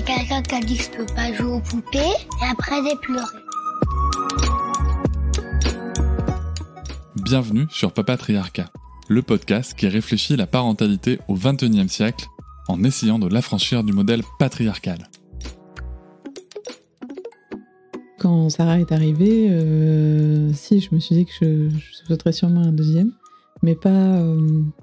avait quelqu'un qui a dit que je peux pas jouer aux poupées, et après j'ai pleuré. Bienvenue sur Papatriarcat, le podcast qui réfléchit la parentalité au XXIe siècle en essayant de l'affranchir du modèle patriarcal. Quand Sarah est arrivée, si, je me suis dit que je souhaiterais sûrement un deuxième, mais pas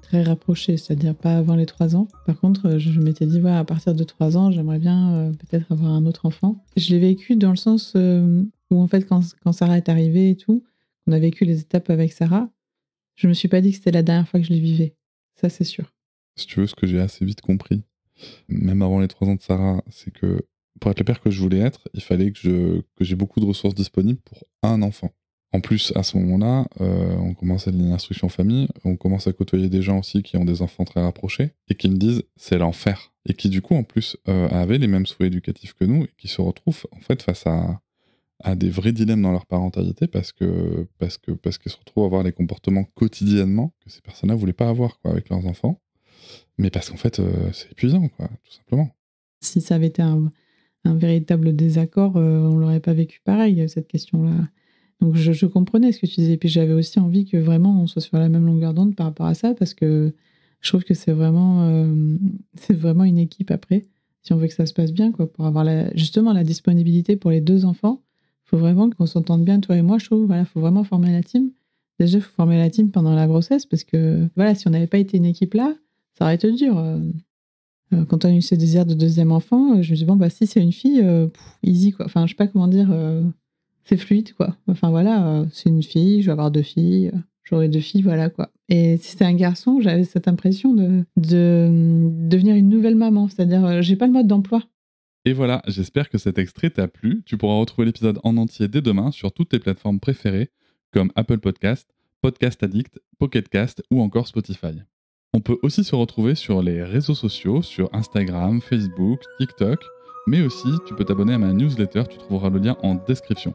très rapproché, c'est-à-dire pas avant les 3 ans. Par contre, je m'étais dit, à partir de 3 ans, j'aimerais bien peut-être avoir un autre enfant. Je l'ai vécu dans le sens où, en fait, quand Sarah est arrivée et tout, on a vécu les étapes avec Sarah, je me suis pas dit que c'était la dernière fois que je les vivais. Ça, c'est sûr. Si tu veux, ce que j'ai assez vite compris, même avant les 3 ans de Sarah, c'est que pour être le père que je voulais être, il fallait que j'ai beaucoup de ressources disponibles pour un enfant. En plus, à ce moment-là, on commence à donner l'instruction en famille, on commence à côtoyer des gens aussi qui ont des enfants très rapprochés et qui me disent c'est l'enfer. Et qui du coup, en plus, avaient les mêmes souhaits éducatifs que nous et qui se retrouvent en fait face à des vrais dilemmes dans leur parentalité parce qu'ils se retrouvent à avoir les comportements quotidiennement que ces personnes-là voulaient pas avoir avec leurs enfants. Mais parce qu'en fait, c'est épuisant, tout simplement. Si ça avait été un véritable désaccord, on l'aurait pas vécu pareil, cette question-là. Donc je comprenais ce que tu disais. Et puis j'avais aussi envie que vraiment on soit sur la même longueur d'onde par rapport à ça, parce que je trouve que c'est vraiment une équipe après, si on veut que ça se passe bien, pour avoir justement la disponibilité pour les 2 enfants. Il faut vraiment qu'on s'entende bien, toi et moi, je trouve. Il faut vraiment former la team. Déjà, il faut former la team pendant la grossesse, parce que si on n'avait pas été une équipe là, ça aurait été dur. Quand on a eu ce désir de deuxième enfant, je me suis dit, si c'est une fille, easy, Enfin, je sais pas comment dire, c'est fluide, c'est une fille, je vais avoir 2 filles, j'aurai 2 filles, Et si c'était un garçon, j'avais cette impression de devenir une nouvelle maman, c'est-à-dire, j'ai pas le mode d'emploi. Et voilà, j'espère que cet extrait t'a plu. Tu pourras retrouver l'épisode en entier dès demain sur toutes tes plateformes préférées, comme Apple Podcast, Podcast Addict, Pocket Cast ou encore Spotify. On peut aussi se retrouver sur les réseaux sociaux, sur Instagram, Facebook, TikTok, mais aussi tu peux t'abonner à ma newsletter, tu trouveras le lien en description.